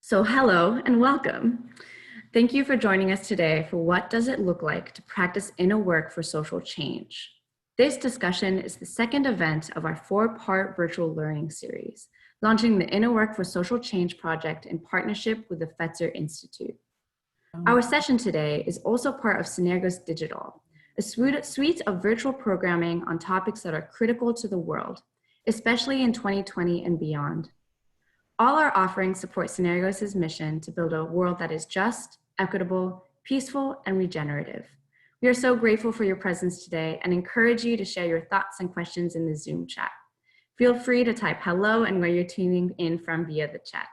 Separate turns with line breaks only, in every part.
So hello and welcome. Thank you for joining us today for What Does It Look Like to Practice Inner Work for Social Change? This discussion is the second event of our four-part virtual learning series, launching the Inner Work for Social Change project in partnership with the Fetzer Institute. Our session today is also part of Synergos Digital, a suite of virtual programming on topics that are critical to the world, especially in 2020 and beyond. All our offerings support Synergos' mission to build a world that is just, equitable, peaceful, and regenerative. We are so grateful for your presence today and encourage you to share your thoughts and questions in the Zoom chat. Feel free to type hello and where you're tuning in from via the chat.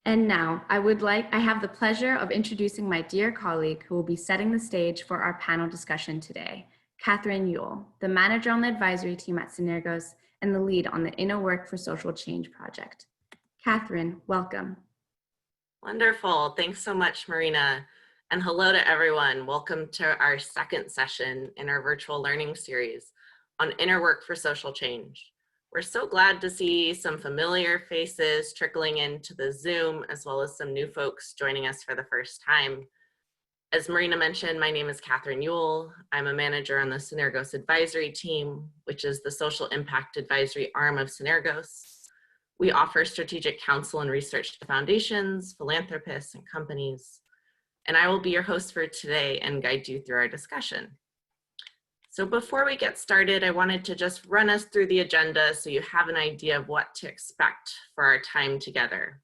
And now, I have the pleasure of introducing my dear colleague who will be setting the stage for our panel discussion today, Catherine Yule, the manager on the advisory team at Synergos and the lead on the Inner Work for Social Change project. Catherine, welcome.
Wonderful. Thanks so much, Marina. And hello to everyone. Welcome to our second session in our virtual learning series on Inner Work for Social Change. We're so glad to see some familiar faces trickling into the Zoom, as well as some new folks joining us for the first time. As Marina mentioned, my name is Catherine Yule. I'm a manager on the Synergos advisory team, which is the social impact advisory arm of Synergos. We offer strategic counsel and research to foundations, philanthropists, and companies. And I will be your host for today and guide you through our discussion. So before we get started, I wanted to just run us through the agenda so you have an idea of what to expect for our time together.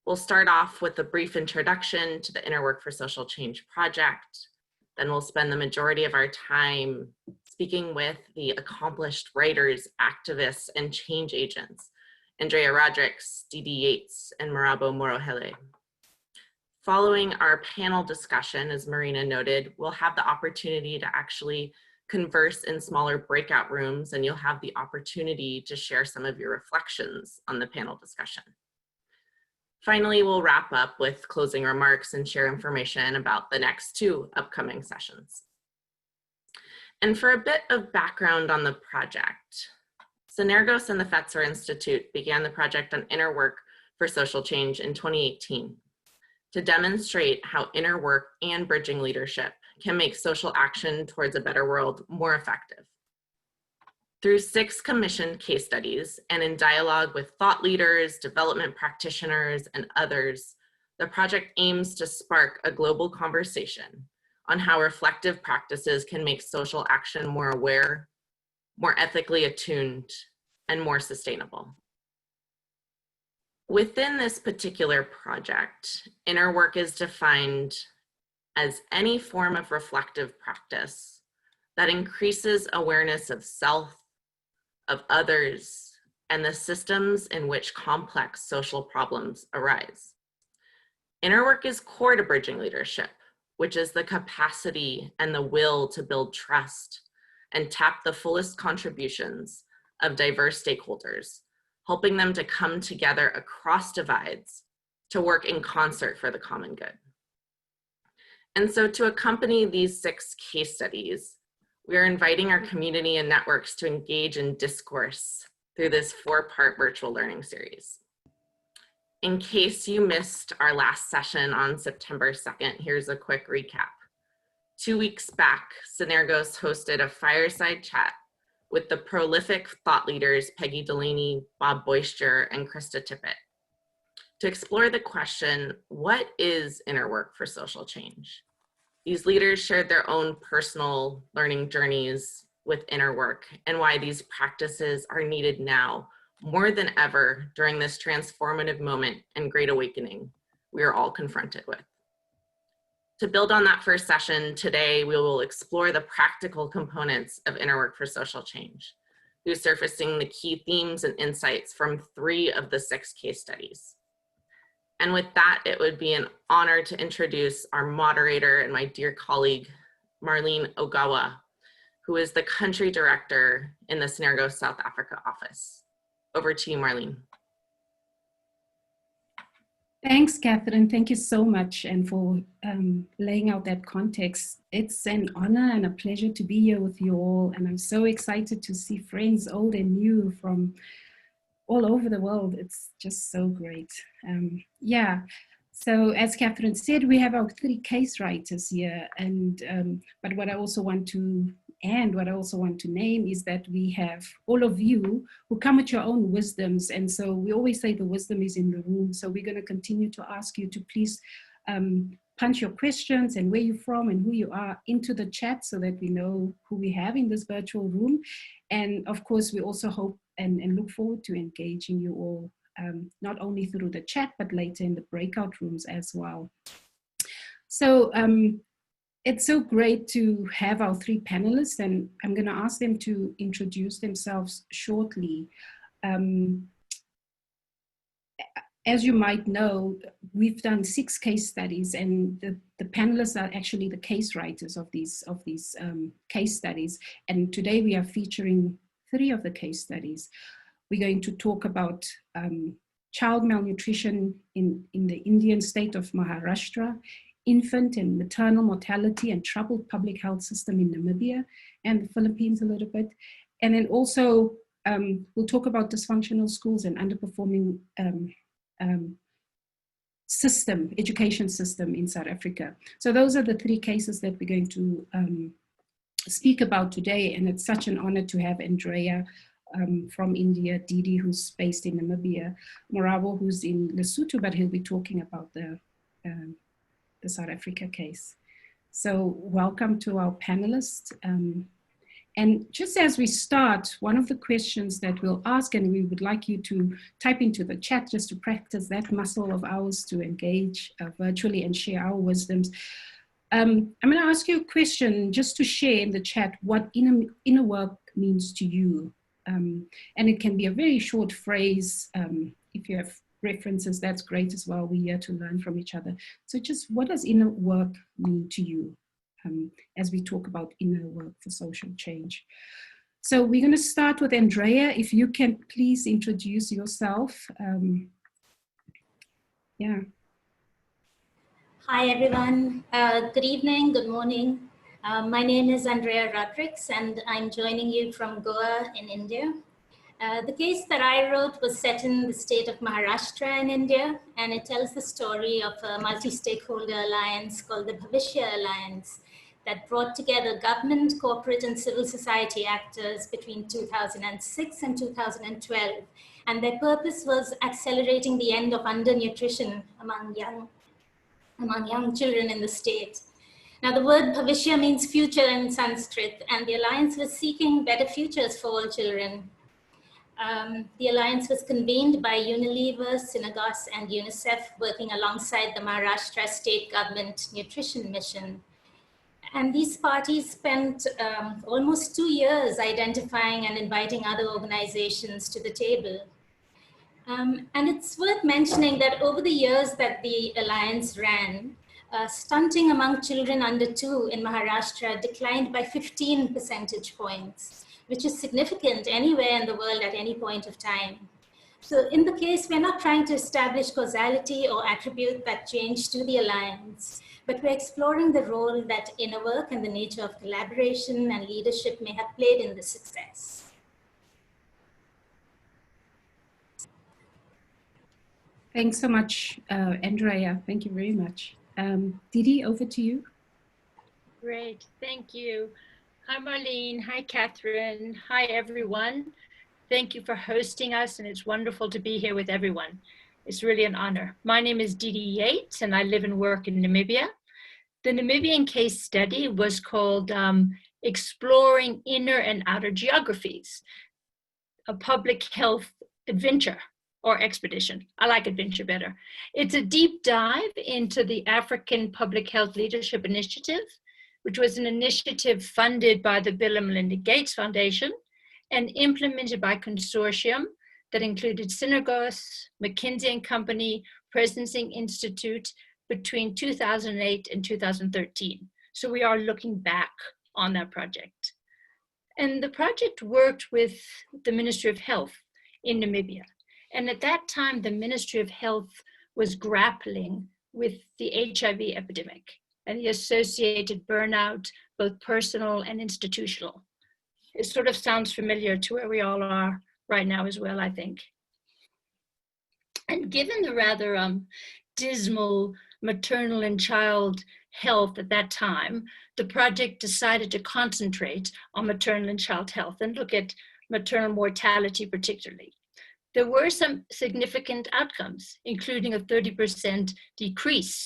We'll start off with a brief introduction to the Inner Work for Social Change project. Then we'll spend the majority of our time speaking with the accomplished writers, activists, and change agents, Andrea Rodrigues, Didi Yates, and Marabo Morohele. Following our panel discussion, as Marina noted, we'll have the opportunity to actually converse in smaller breakout rooms, and you'll have the opportunity to share some of your reflections on the panel discussion. Finally, we'll wrap up with closing remarks and share information about the next two upcoming sessions. And for a bit of background on the project, Synergos and the Fetzer Institute began the project on inner work for social change in 2018 to demonstrate how inner work and bridging leadership can make social action towards a better world more effective. Through 6 commissioned case studies and in dialogue with thought leaders, development practitioners, and others, the project aims to spark a global conversation on how reflective practices can make social action more aware, more ethically attuned, and more sustainable. Within this particular project, inner work is defined as any form of reflective practice that increases awareness of self, of others, and the systems in which complex social problems arise. Inner work is core to bridging leadership, which is the capacity and the will to build trust and tap the fullest contributions of diverse stakeholders, helping them to come together across divides to work in concert for the common good. And so to accompany these 6 case studies, we are inviting our community and networks to engage in discourse through this 4-part virtual learning series. In case you missed our last session on September 2nd, here's a quick recap. 2 weeks back, Synergos hosted a fireside chat with the prolific thought leaders Peggy Delaney, Bob Boister, and Krista Tippett to explore the question, what is inner work for social change? These leaders shared their own personal learning journeys with inner work and why these practices are needed now more than ever during this transformative moment and great awakening we are all confronted with. To build on that first session, today we will explore the practical components of inner work for social change through surfacing the key themes and insights from 3 of the 6 case studies. And with that, it would be an honor to introduce our moderator and my dear colleague, Marlene Ogawa, who is the country director in the Synergos South Africa office. Over to you, Marlene.
Thanks, Catherine. Thank you so much and for laying out that context. It's an honor and a pleasure to be here with you all. And I'm so excited to see friends old and new from all over the world. It's just so great. Yeah. So as Catherine said, we have our 3 case writers here, and but what I also want to name is that we have all of you who come with your own wisdoms, and so we always say the wisdom is in the room. So we're going to continue to ask you to please punch your questions and where you're from and who you are into the chat so that we know who we have in this virtual room. And of course, we also hope and look forward to engaging you all, not only through the chat, but later in the breakout rooms as well. So it's so great to have our 3 panelists, and I'm going to ask them to introduce themselves shortly. As you might know, we've done 6 case studies, and the panelists are actually the case writers of these case studies. And today we are featuring 3 of the case studies. We're going to talk about child malnutrition in the Indian state of Maharashtra, infant and maternal mortality and troubled public health system in Namibia and the Philippines a little bit. And then also we'll talk about dysfunctional schools and underperforming education system in South Africa. So those are the 3 cases that we're going to speak about today. And it's such an honor to have Andrea from India, Didi, who's based in Namibia, Moravo, who's in Lesotho, but he'll be talking about the South Africa case. So welcome to our panelists. And just as we start, one of the questions that we'll ask, and we would like you to type into the chat just to practice that muscle of ours to engage virtually and share our wisdoms. I'm going to ask you a question just to share in the chat what inner work means to you. And it can be a very short phrase. If you have references, that's great as well. We're here to learn from each other. So just what does inner work mean to you? As we talk about inner work for social change. So we're going to start with Andrea. If you can please introduce yourself. Yeah.
Hi, everyone. Good evening, good morning. My name is Andrea Rodrigues, and I'm joining you from Goa in India. The case that I wrote was set in the state of Maharashtra in India, and it tells the story of a multi-stakeholder alliance called the Bhavishya Alliance that brought together government, corporate, and civil society actors between 2006 and 2012. And their purpose was accelerating the end of undernutrition among young children in the state. Now, the word Bhavishya means future in Sanskrit, and the alliance was seeking better futures for all children. The alliance was convened by Unilever, Synergos, and UNICEF, working alongside the Maharashtra state government nutrition mission. And these parties spent almost 2 years identifying and inviting other organizations to the table. And it's worth mentioning that over the years that the alliance ran, stunting among children under 2 in Maharashtra declined by 15 percentage points, which is significant anywhere in the world at any point of time. So in the case, we're not trying to establish causality or attribute that change to the alliance, but we're exploring the role that inner work and the nature of collaboration and leadership may have played in the success.
Thanks so much, Andrea. Thank you very much. Didi, over to you.
Great, thank you. Hi, Marlene. Hi, Catherine. Hi, everyone. Thank you for hosting us, and it's wonderful to be here with everyone. It's really an honor. My name is Didi Yates, and I live and work in Namibia. The Namibian case study was called Exploring Inner and Outer Geographies, a public health adventure or expedition. I like adventure better. It's a deep dive into the African Public Health Leadership Initiative, which was an initiative funded by the Bill and Melinda Gates Foundation and implemented by a consortium that included Synergos, McKinsey & Company, Presencing Institute between 2008 and 2013. So we are looking back on that project. And the project worked with the Ministry of Health in Namibia. And at that time, the Ministry of Health was grappling with the HIV epidemic and the associated burnout, both personal and institutional. It sort of sounds familiar to where we all are right now as well, I think. And given the rather dismal maternal and child health at that time, the project decided to concentrate on maternal and child health and look at maternal mortality particularly. There were some significant outcomes, including a 30%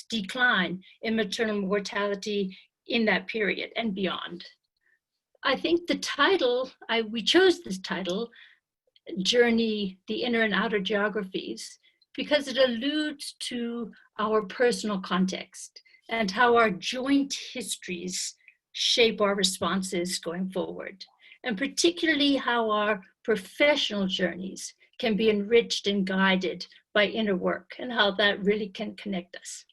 decline in maternal mortality in that period and beyond. I think the title, we chose this title, Journey, the Inner and Outer Geographies, because it alludes to our personal context and how our joint histories shape our responses going forward, and particularly how our professional journeys can be enriched and guided by inner work and how that really can connect us.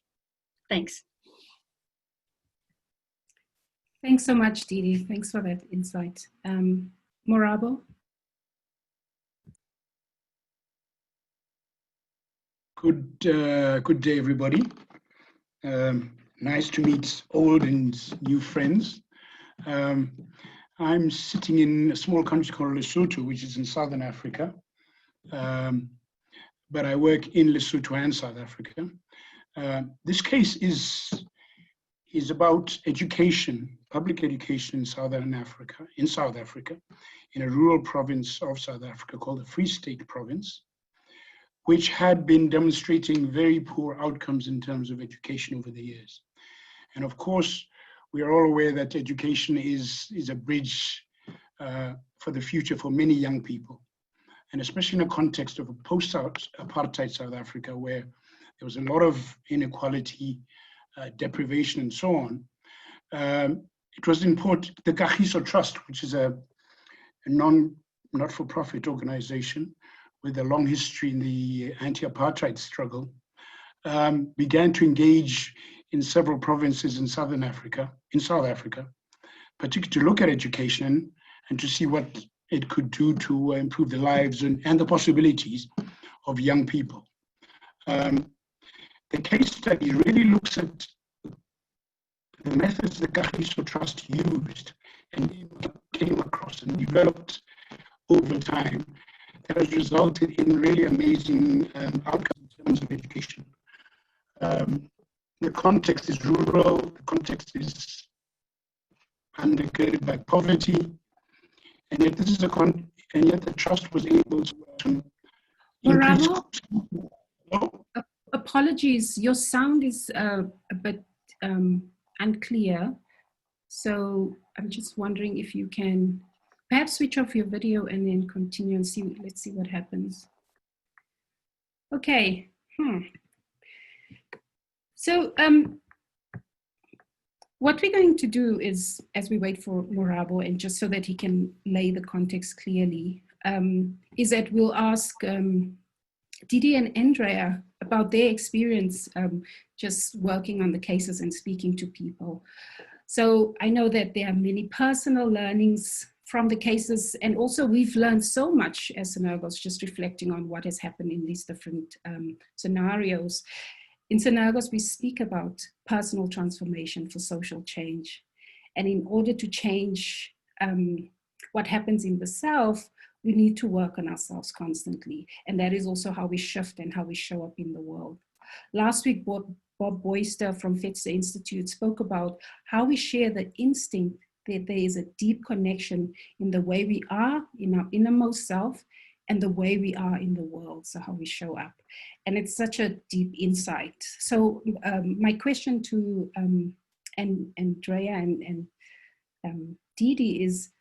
Thanks.
Thanks so much, Didi. Thanks for that insight. Morabo?
Good day, everybody. Nice to meet old and new friends. I'm sitting in a small country called Lesotho, which is in Southern Africa. But I work in Lesotho and South Africa. This case is about education, public education in South Africa, in a rural province of South Africa called the Free State Province, which had been demonstrating very poor outcomes in terms of education over the years. And of course, we are all aware that education is a bridge for the future for many young people. And especially in a context of a post-apartheid South Africa, where there was a lot of inequality, deprivation, and so on. It was important, the Kahiso Trust, which is a not-for-profit organization with a long history in the anti-apartheid struggle, began to engage in several provinces in South Africa, particularly to look at education and to see what it could do to improve the lives and the possibilities of young people. The case study really looks at the methods the Kahiso Trust used and came across and developed over time that has resulted in really amazing outcomes in terms of education. The context is rural, the context is undergirded by poverty, and yet this is and yet the trust was able to increase.
Apologies, your sound is a bit unclear. So I'm just wondering if you can perhaps switch off your video and then continue and see, let's see what happens. Okay. So what we're going to do is, as we wait for Morabo, and just so that he can lay the context clearly, is that we'll ask Didi and Andrea about their experience just working on the cases and speaking to people. So I know that there are many personal learnings from the cases, and also we've learned so much as Synergos, just reflecting on what has happened in these different scenarios. In Synergos, we speak about personal transformation for social change. And in order to change what happens in the self, we need to work on ourselves constantly. And that is also how we shift and how we show up in the world. Last week, Bob Boyster from Fetzer Institute spoke about how we share the instinct that there is a deep connection in the way we are in our innermost self and the way we are in the world, so how we show up. And it's such a deep insight. So my question to Andrea and Didi is,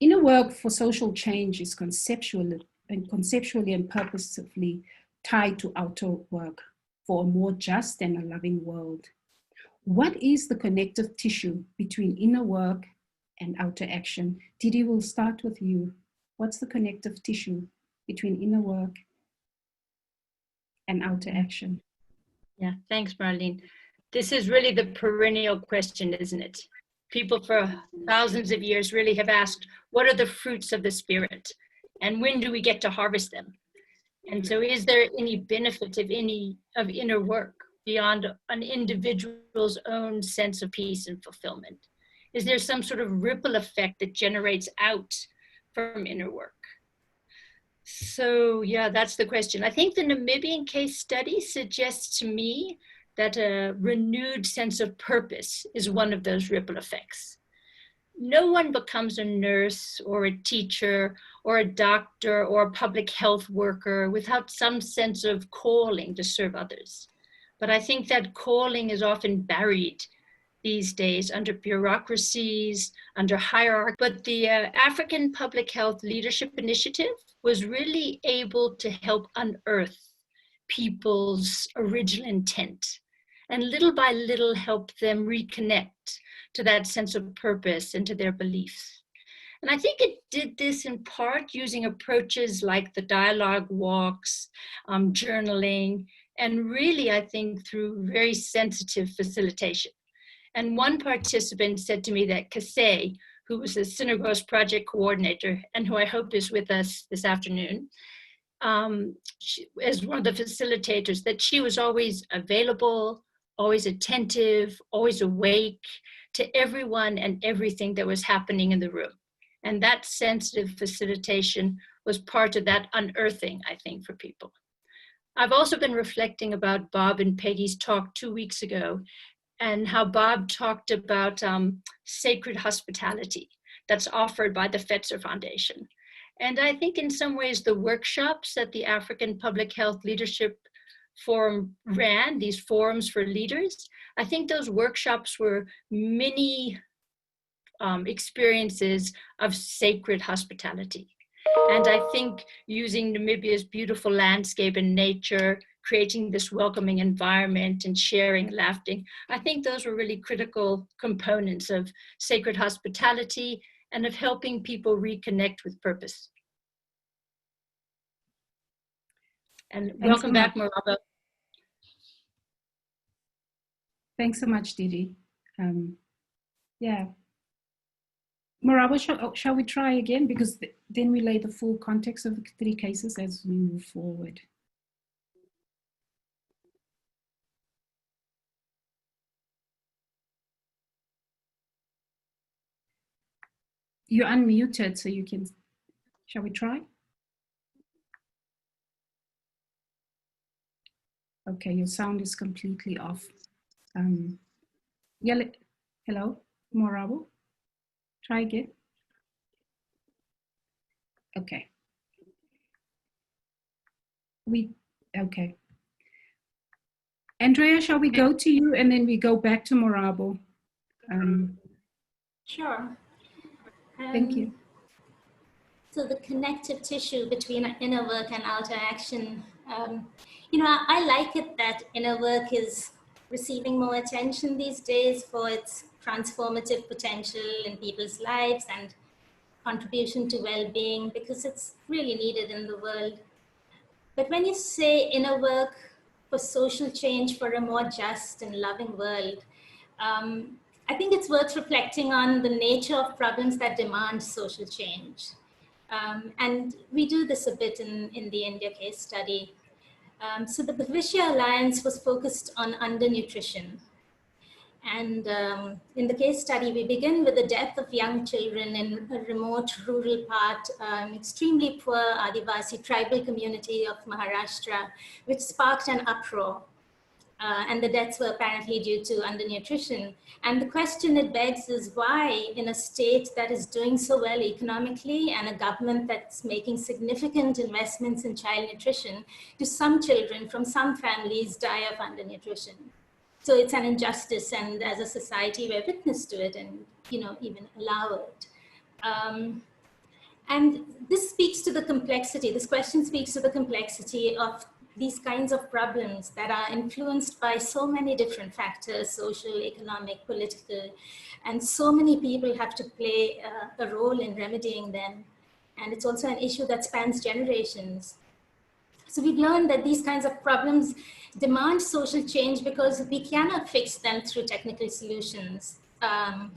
inner work for social change is conceptually and purposefully tied to outer work for a more just and a loving world. What is the connective tissue between inner work and outer action? Didi, we'll start with you. What's the connective tissue between inner work and outer action?
Yeah, thanks, Marlene. This is really the perennial question, isn't it? People for thousands of years really have asked, what are the fruits of the spirit? And when do we get to harvest them? And so is there any benefit of inner work beyond an individual's own sense of peace and fulfillment? Is there some sort of ripple effect that generates out from inner work? So yeah, that's the question. I think the Namibian case study suggests to me that a renewed sense of purpose is one of those ripple effects. No one becomes a nurse or a teacher or a doctor or a public health worker without some sense of calling to serve others. But I think that calling is often buried these days under bureaucracies, under hierarchy. But the African Public Health Leadership Initiative was really able to help unearth people's original intent and little by little help them reconnect to that sense of purpose and to their beliefs. And I think it did this in part using approaches like the dialogue walks, journaling, and really, I think, through very sensitive facilitation. And one participant said to me that Kase, who was the Synergos project coordinator and who I hope is with us this afternoon, as one of the facilitators, that she was always available, always attentive, always awake to everyone and everything that was happening in the room. And that sensitive facilitation was part of that unearthing, I think, for people. I've also been reflecting about Bob and Peggy's talk 2 weeks ago, and how Bob talked about sacred hospitality that's offered by the Fetzer Foundation. And I think in some ways the workshops that the African Public Health Leadership Forum ran, these forums for leaders, I think those workshops were mini experiences of sacred hospitality. And I think using Namibia's beautiful landscape and nature, creating this welcoming environment and sharing, laughing, I think those were really critical components of sacred hospitality and of helping people reconnect with purpose. And welcome back, Maraba.
Thanks so much, Didi. Yeah. Maraba, shall we try again? Because then we lay the full context of the 3 cases as we move forward. You're unmuted, so you can, shall we try? Okay, your sound is completely off. Yeah, hello, Maraba? Try again. Okay. Okay. Andrea, shall we go to you and then we go back to Maraba?
Sure.
Thank you.
So the connective tissue between inner work and outer action, you know, I like it that inner work is receiving more attention these days for its transformative potential in people's lives and contribution to well-being, because it's really needed in the world. But when you say inner work for social change for a more just and loving world, I think it's worth reflecting on the nature of problems that demand social change. And we do this a bit in the India case study. So the Bhavishya Alliance was focused on undernutrition. And in the case study, we begin with the death of young children in a remote rural part, extremely poor Adivasi tribal community of Maharashtra, which sparked an uproar. And the deaths were apparently due to undernutrition. And the question it begs is why, in a state that is doing so well economically and a government that's making significant investments in child nutrition, do some children from some families die of undernutrition? So it's an injustice, and as a society, we're witness to it and, you know, even allow it. And this speaks to the complexity, this question speaks to the complexity of these kinds of problems that are influenced by so many different factors, social, economic, political, and so many people have to play a role in remedying them. And it's also an issue that spans generations. So we've learned that these kinds of problems demand social change because we cannot fix them through technical solutions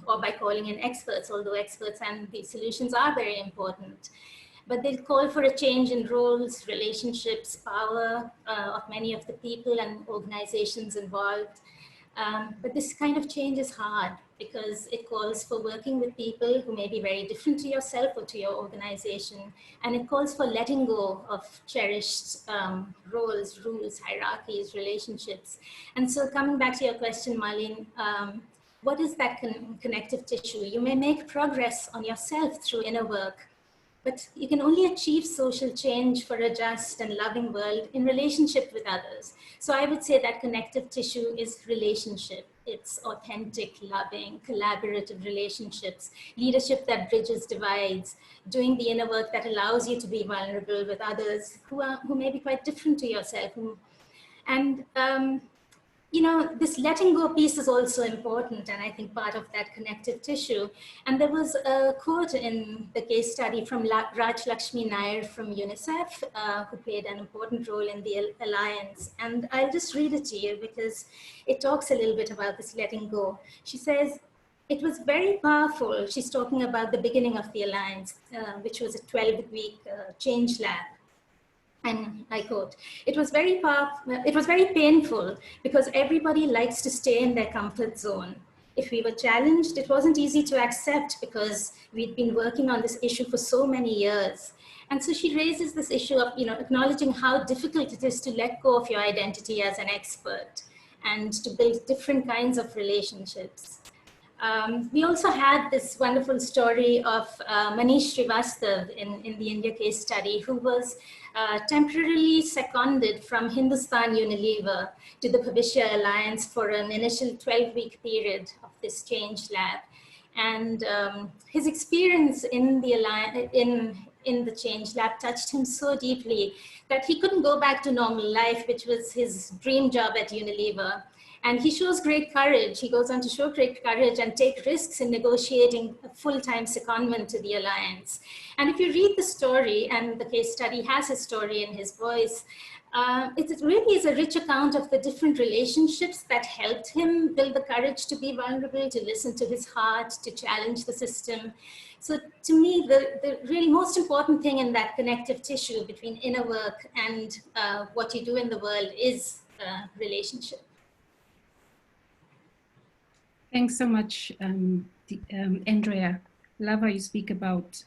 or by calling in experts, although experts and the solutions are very important. But they call for a change in roles, relationships, power of many of the people and organizations involved. But this kind of change is hard. because it calls for working with people who may be very different to yourself or to your organization. And it calls for letting go of cherished roles, rules, hierarchies, relationships. And so coming back to your question, Marlene, what is that connective tissue? You may make progress on yourself through inner work, but you can only achieve social change for a just and loving world in relationship with others. So I would say that connective tissue is relationship. It's authentic, loving, collaborative relationships, leadership that bridges divides, doing the inner work that allows you to be vulnerable with others who may be quite different to yourself. And you know, this letting go piece is also important, and I think part of that connective tissue. And there was a quote in the case study from Raj Lakshmi Nair from UNICEF, who played an important role in the Alliance. And I'll just read it to you because it talks a little bit about this letting go. She says, "It was very powerful." She's talking about the beginning of the Alliance, which was a 12-week change lab. And I quote, it was very painful because everybody likes to stay in their comfort zone. If we were challenged, it wasn't easy to accept because we'd been working on this issue for so many years. And so she raises this issue of, you know, acknowledging how difficult it is to let go of your identity as an expert and to build different kinds of relationships. We also had this wonderful story of Manish Srivastav in the India case study, who was temporarily seconded from Hindustan Unilever to the Bhavishya Alliance for an initial 12-week period of this change lab. And his experience in the alliance, in the change lab touched him so deeply that he couldn't go back to normal life, which was his dream job at Unilever. And he shows great courage. He goes on to show great courage and take risks in negotiating a full-time secondment to the alliance. And if you read the story, and the case study has his story in his voice, it really is a rich account of the different relationships that helped him build the courage to be vulnerable, to listen to his heart, to challenge the system. So to me, the really most important thing in that connective tissue between inner work and what you do in the world is relationship.
Thanks so much, Andrea. Love how you speak about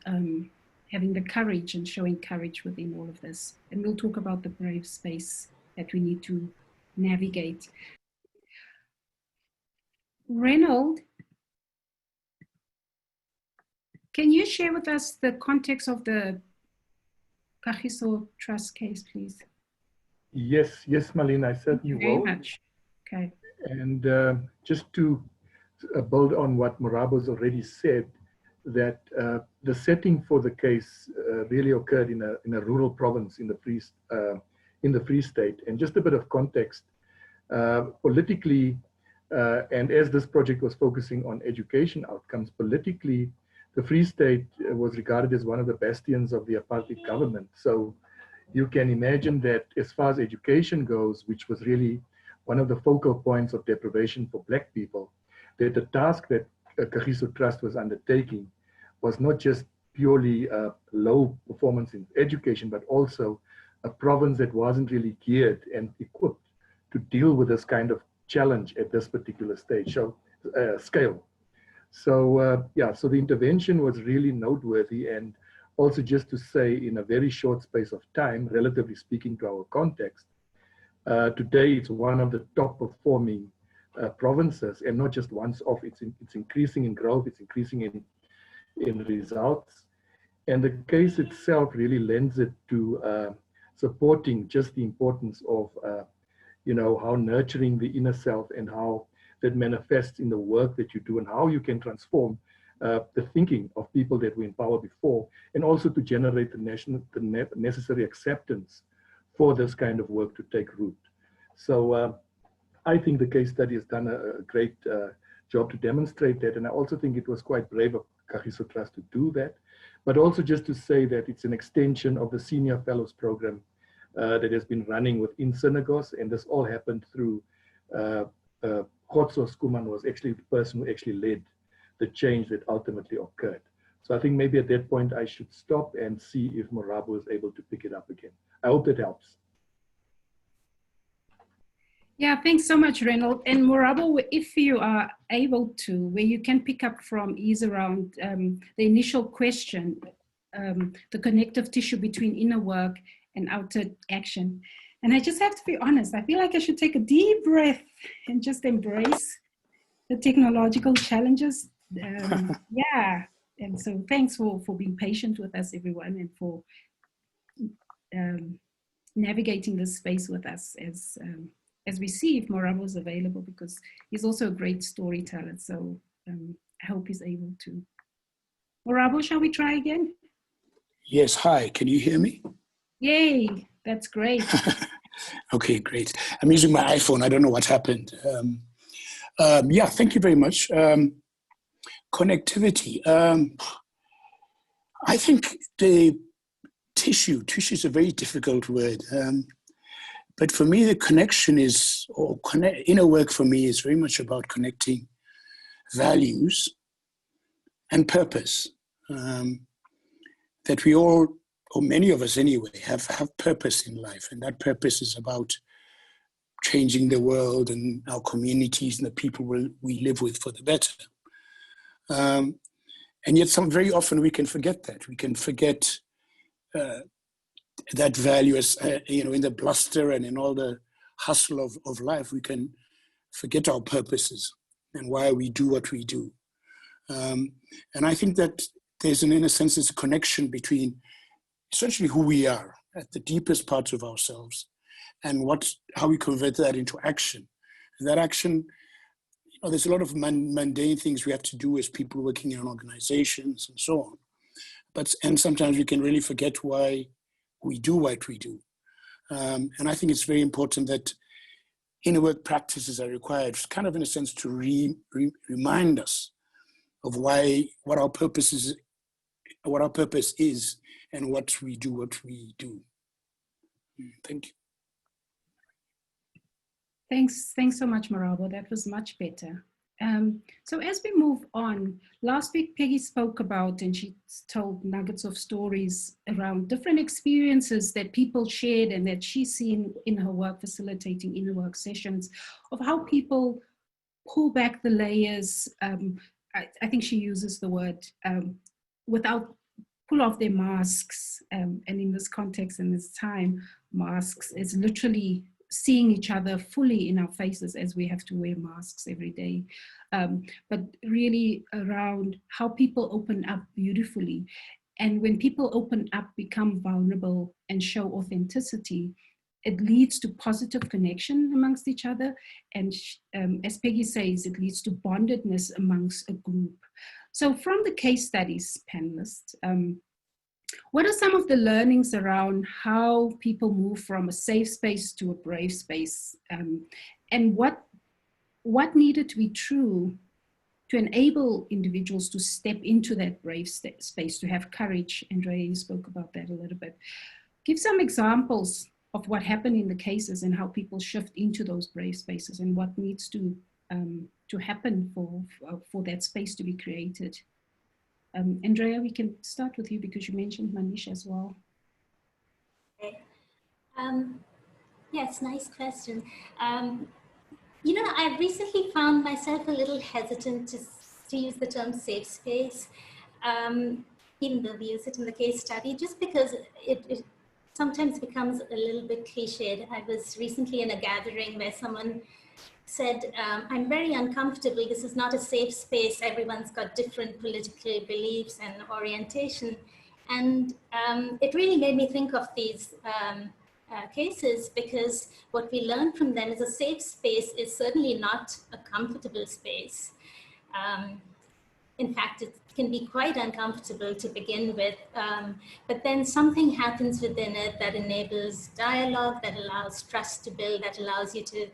having the courage and showing courage within all of this. And we'll talk about the brave space that we need to navigate. Reynold, can you share with us the context of the Kahiso Trust case, please?
Yes, Marlene, I certainly will.
Very much. Okay.
And just to build on what Marabo's already said, that the setting for the case really occurred in a rural province in the Free State. And just a bit of context, politically, and as this project was focusing on education outcomes, politically, the Free State was regarded as one of the bastions of the apartheid government. So you can imagine that as far as education goes, which was really one of the focal points of deprivation for Black people, that the task that Kahiso Trust was undertaking was not just purely low performance in education, but also a province that wasn't really geared and equipped to deal with this kind of challenge at this particular stage, scale. So so the intervention was really noteworthy, and also just to say, in a very short space of time, relatively speaking to our context, today it's one of the top performing provinces, and not just once off. It's increasing in growth, it's increasing in results, and the case itself really lends it to supporting just the importance of how nurturing the inner self and how that manifests in the work that you do, and how you can transform the thinking of people that were in power before, and also to generate the necessary acceptance for this kind of work to take root. So I think the case study has done a great job to demonstrate that, and I also think it was quite brave of Kahiso Trust to do that, but also just to say that it's an extension of the Senior Fellows Program that has been running within Synergos, and this all happened through Khotso Skuman was actually the person who actually led the change that ultimately occurred. So I think maybe at that point I should stop and see if Morabo is able to pick it up again. I hope that helps.
Yeah, thanks so much, Reynold. And Morabo, if you are able to, where you can pick up from is around the initial question, the connective tissue between inner work and outer action. And I just have to be honest, I feel like I should take a deep breath and just embrace the technological challenges. Yeah, and so thanks for being patient with us, everyone, and for navigating this space with us as we see if Morabo is available, because he's also a great storyteller. So I hope he's able to. Morabo, shall we try again?
Yes, hi, can you hear me?
Yay, that's great.
Okay, great. I'm using my iPhone. I don't know what happened. Yeah, thank you very much. Connectivity. I think the tissue is a very difficult word. But for me, the connection is, or inner work for me is very much about connecting values and purpose. That we all, or many of us anyway, have purpose in life. And that purpose is about changing the world and our communities and the people we live with for the better. And yet very often we can forget that. We can forget that value as, in the bluster and in all the hustle of life, we can forget our purposes and why we do what we do. And I think that there's in a sense, there's a connection between essentially who we are at the deepest parts of ourselves and how we convert that into action. And that action, there's a lot of mundane things we have to do as people working in organizations and so on. And sometimes we can really forget why we do what we do. And I think it's very important that inner work practices are required, kind of in a sense to remind us of what our purpose is, and what we do. Thank you.
Thanks so much, Morabo. That was much better. So as we move on, last week Peggy spoke about, and she told nuggets of stories around different experiences that people shared and that she's seen in her work facilitating inner work sessions, of how people pull back the layers. I think she uses the word pull off their masks. And in this context, in this time, masks is literally seeing each other fully in our faces, as we have to wear masks every day. But really around how people open up beautifully. And when people open up, become vulnerable and show authenticity, it leads to positive connection amongst each other. And as Peggy says, it leads to bondedness amongst a group. So from the case studies panelists, what are some of the learnings around how people move from a safe space to a brave space? And what needed to be true to enable individuals to step into that brave space, to have courage? Andrea, you spoke about that a little bit. Give some examples of what happened in the cases and how people shift into those brave spaces and what needs to happen for that space to be created. Andrea, we can start with you because you mentioned Manish as well.
Okay. Yes, nice question. I've recently found myself a little hesitant to use the term safe space, even though we use it in the case study, just because it sometimes becomes a little bit cliched. I was recently in a gathering where someone said, I'm very uncomfortable. This is not a safe space. Everyone's got different political beliefs and orientation. And it really made me think of these cases, because what we learn from them is a safe space is certainly not a comfortable space. In fact, it can be quite uncomfortable to begin with, but then something happens within it that enables dialogue, that allows trust to build, that allows you to,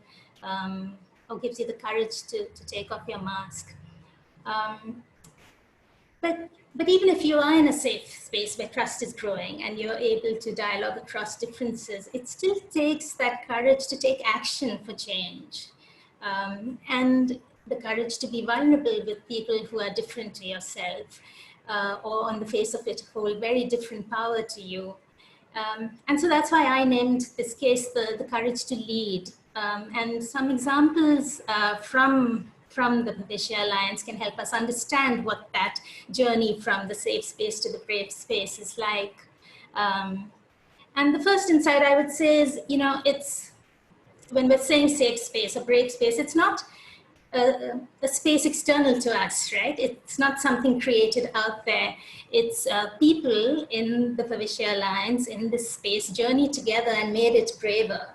or gives you the courage to take off your mask. But even if you are in a safe space where trust is growing and you're able to dialogue across differences, it still takes that courage to take action for change. And the courage to be vulnerable with people who are different to yourself, or on the face of it hold very different power to you. And so that's why I named this case the courage to lead. And some examples from the Bhavishya Alliance can help us understand what that journey from the safe space to the brave space is like. And the first insight I would say is, it's when we're saying safe space or brave space, it's not a space external to us, right? It's not something created out there. It's people in the Bhavishya Alliance in this space journeyed together and made it braver.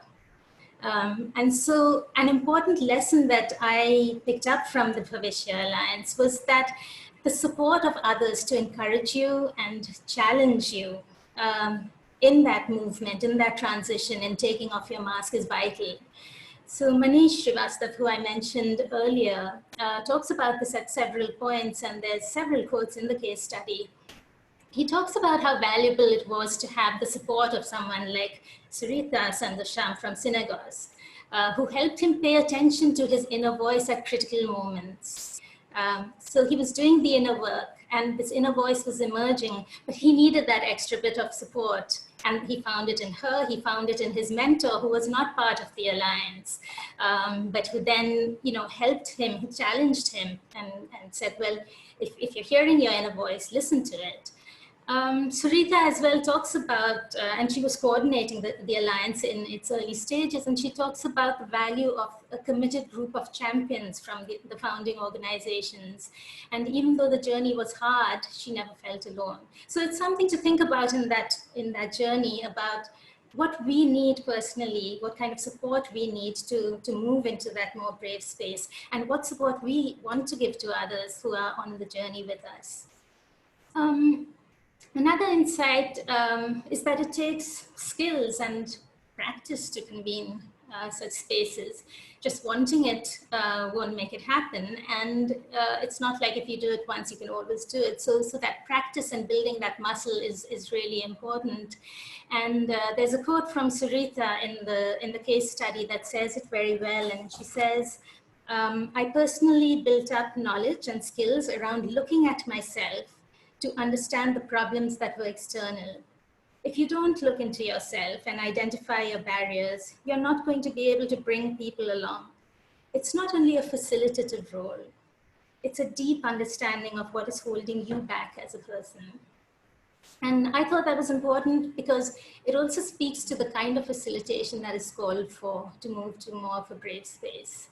And so an important lesson that I picked up from the Bhavishya Alliance was that the support of others to encourage you and challenge you in that movement, in that transition, in taking off your mask is vital. So Manish Srivastav, who I mentioned earlier, talks about this at several points, and there's several quotes in the case study. He talks about how valuable it was to have the support of someone like Sarita Sandosham from Synergos, who helped him pay attention to his inner voice at critical moments. So he was doing the inner work, and this inner voice was emerging, but he needed that extra bit of support. And he found it in her, he found it in his mentor, who was not part of the alliance, but who then, helped him, who challenged him and said, well, if you're hearing your inner voice, listen to it. Sarita as well talks about, and she was coordinating the alliance in its early stages, and she talks about the value of a committed group of champions from the founding organizations. And even though the journey was hard, she never felt alone. So it's something to think about in that journey, about what we need personally, what kind of support we need to move into that more brave space, and what support we want to give to others who are on the journey with us. Another insight is that it takes skills and practice to convene such spaces. Just wanting it won't make it happen. And it's not like if you do it once, you can always do it. So that practice and building that muscle is really important. And there's a quote from Sarita in the case study that says it very well. And she says, I personally built up knowledge and skills around looking at myself to understand the problems that were external. If you don't look into yourself and identify your barriers, you're not going to be able to bring people along. It's not only a facilitative role, it's a deep understanding of what is holding you back as a person. And I thought that was important because it also speaks to the kind of facilitation that is called for to move to more of a brave space.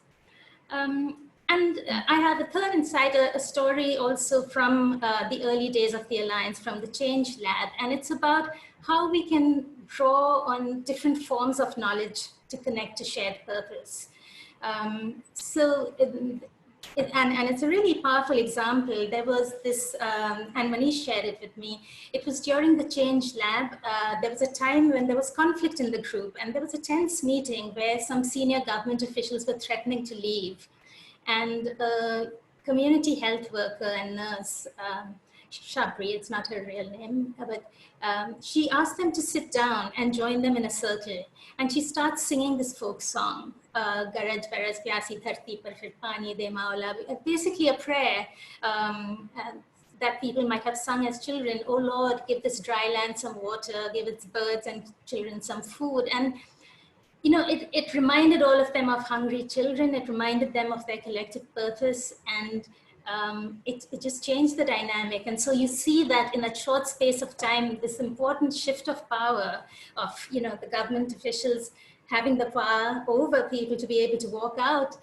And I have a third insight, a story also from the early days of the Alliance, from the Change Lab. And it's about how we can draw on different forms of knowledge to connect to shared purpose. And it's a really powerful example. There was this, and Manish shared it with me. It was during the Change Lab. There was a time when there was conflict in the group, and there was a tense meeting where some senior government officials were threatening to leave. And a community health worker and nurse, Shabri, it's not her real name, but she asked them to sit down and join them in a circle. And she starts singing this folk song, Garaj Baraz Pyasi Dharti Par Fir Pani De Maula, basically a prayer that people might have sung as children. Oh Lord, give this dry land some water, give its birds and children some food. And it reminded all of them of hungry children. It reminded them of their collective purpose, and it just changed the dynamic. And so you see that in a short space of time, this important shift of power of, the government officials having the power over people to be able to walk out,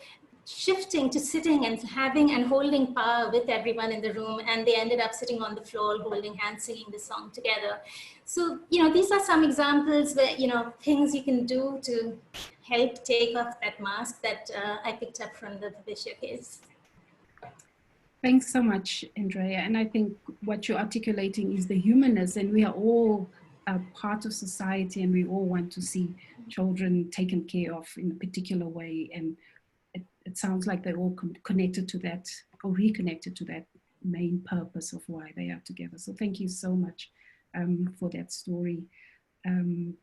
shifting to sitting and having and holding power with everyone in the room. And they ended up sitting on the floor, holding hands, singing the song together. So, these are some examples where, things you can do to help take off that mask that I picked up from the Bhavishya case.
Thanks so much, Andrea. And I think what you're articulating is the humanness, and we are all a part of society, and we all want to see children taken care of in a particular way. And it sounds like they're all connected to that, or reconnected to that main purpose of why they are together. So thank you so much for that story. And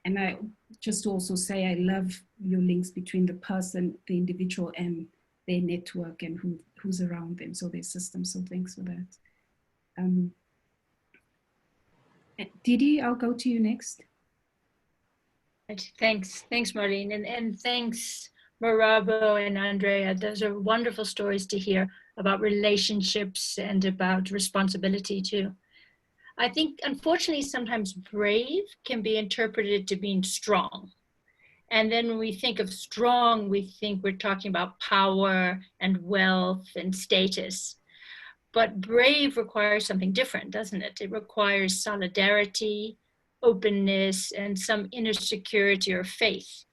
I just also say, I love your links between the person, the individual, and their network and who's around them, so their system. So thanks for that. Didi, I'll go to you next.
Thanks, Marlene, and thanks Marabo and Andrea. Those are wonderful stories to hear about relationships and about responsibility too. I think, unfortunately, sometimes brave can be interpreted to mean strong. And then when we think of strong, we think we're talking about power and wealth and status. But brave requires something different, doesn't it? It requires solidarity, openness, and some inner security or faith.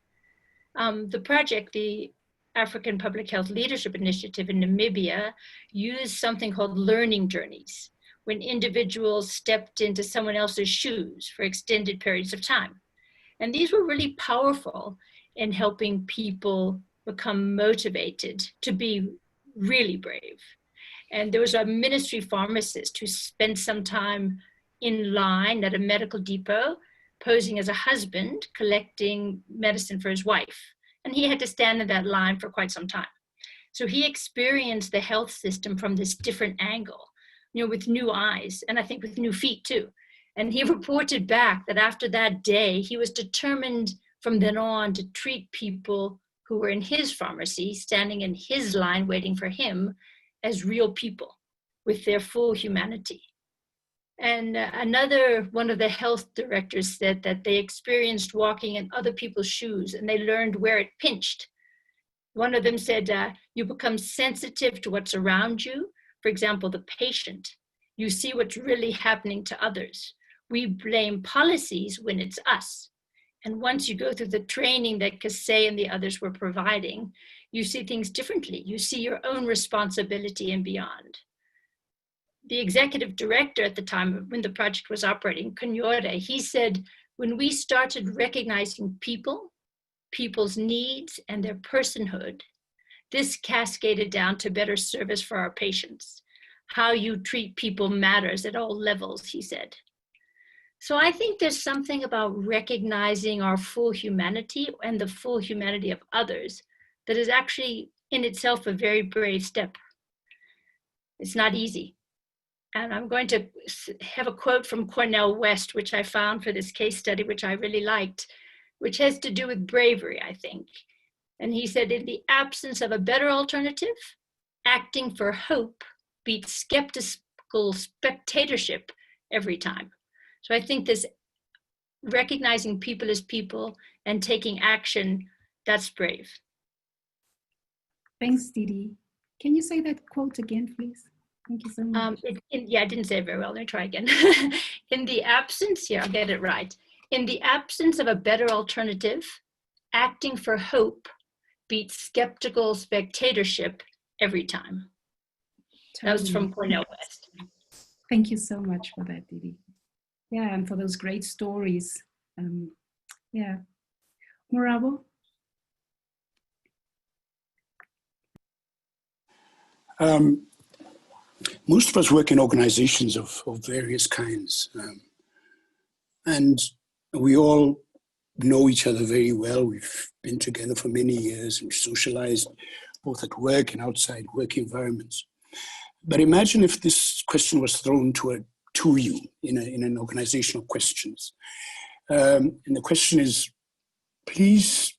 The project, the African Public Health Leadership Initiative in Namibia, used something called learning journeys, when individuals stepped into someone else's shoes for extended periods of time. And these were really powerful in helping people become motivated to be really brave. And there was a ministry pharmacist who spent some time in line at a medical depot, posing as a husband, collecting medicine for his wife. And he had to stand in that line for quite some time. So he experienced the health system from this different angle, with new eyes, and I think with new feet too. And he reported back that after that day, he was determined from then on to treat people who were in his pharmacy, standing in his line waiting for him, as real people with their full humanity. And another one of the health directors said that they experienced walking in other people's shoes and they learned where it pinched. One of them said, you become sensitive to what's around you. For example, the patient. You see what's really happening to others. We blame policies when it's us. And once you go through the training that Kasey and the others were providing, you see things differently. You see your own responsibility and beyond. The executive director at the time when the project was operating, Kanyore, he said, when we started recognizing people, people's needs and their personhood, this cascaded down to better service for our patients. How you treat people matters at all levels, he said. So I think there's something about recognizing our full humanity and the full humanity of others that is actually in itself a very brave step. It's not easy. And I'm going to have a quote from Cornel West, which I found for this case study, which I really liked, which has to do with bravery, I think. And he said, in the absence of a better alternative, acting for hope beats skeptical spectatorship every time. So I think this recognizing people as people and taking action, that's brave.
Thanks, Didi. Can you say that quote again, please? Thank you so much.
I didn't say it very well. Let me try again. In the absence, I'll get it right. In the absence of a better alternative, acting for hope beats skeptical spectatorship every time. That was from Cornel West.
Thank you so much for that, Didi. Yeah, and for those great stories. Marabo?
Most of us work in organizations of various kinds. And we all know each other very well. We've been together for many years and socialized both at work and outside work environments. But imagine if this question was thrown to you in an organizational questions. And the question is, please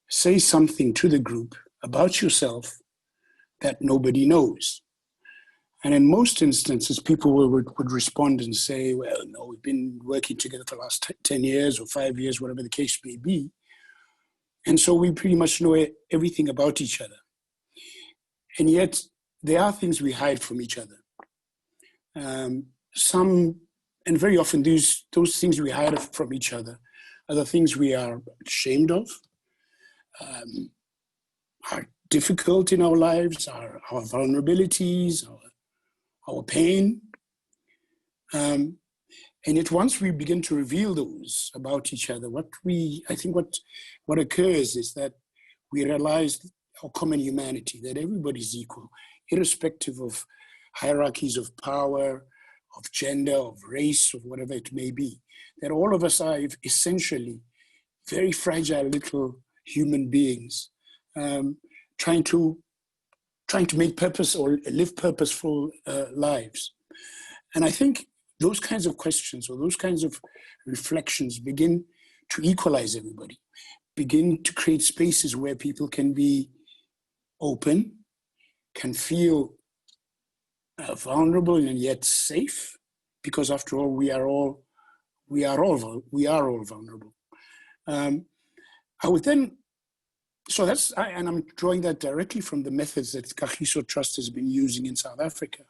say something to the group about yourself that nobody knows. And in most instances, people would respond and say, well, no, we've been working together for the last 10 years or 5 years, whatever the case may be. And so we pretty much know everything about each other. And yet there are things we hide from each other. And very often those things we hide from each other are the things we are ashamed of, are difficult in our lives, our vulnerabilities, our pain. And yet once we begin to reveal those about each other, what occurs is that we realize our common humanity, that everybody's equal, irrespective of hierarchies of power, of gender, of race, of whatever it may be, that all of us are essentially very fragile little human beings, trying to make purpose or live purposeful lives. And I think those kinds of questions or those kinds of reflections begin to equalize everybody, begin to create spaces where people can be open, can feel vulnerable and yet safe, because after all, we are all vulnerable. I would then, so that's, and I'm drawing that directly from the methods that Kahiso Trust has been using in South Africa,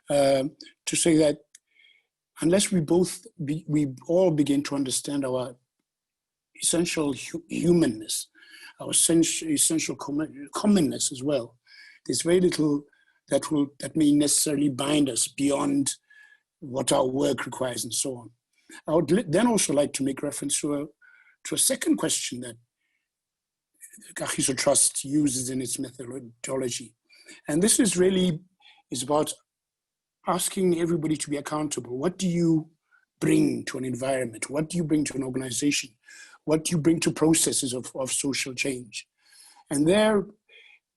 to say that unless we all begin to understand our essential humanness, our essential commonness as well, there's very little that may necessarily bind us beyond what our work requires and so on. I would then also like to make reference to a second question that Kahiso Trust uses in its methodology. And this is about asking everybody to be accountable. What do you bring to an environment? What do you bring to an organization? What do you bring to processes of social change? And there,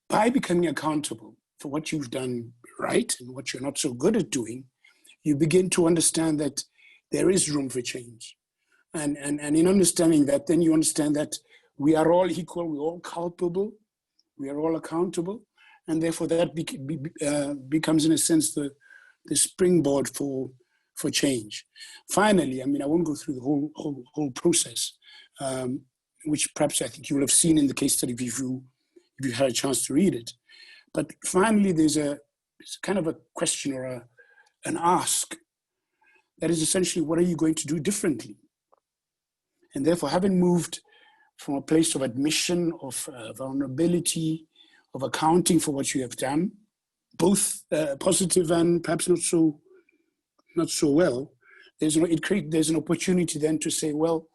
by becoming accountable for what you've done right and what you're not so good at doing, you begin to understand that there is room for change. And in understanding that, then you understand that we are all equal, we're all culpable, we are all accountable, and therefore that becomes, in a sense, the springboard for change. Finally, I mean, I won't go through the whole process, which perhaps I think you will have seen in the case study if you had a chance to read it. But finally, there's kind of a question or an ask that is essentially, what are you going to do differently? And therefore, having moved from a place of admission, of vulnerability, of accounting for what you have done, both positive and perhaps not so well, there's an opportunity then to say, well,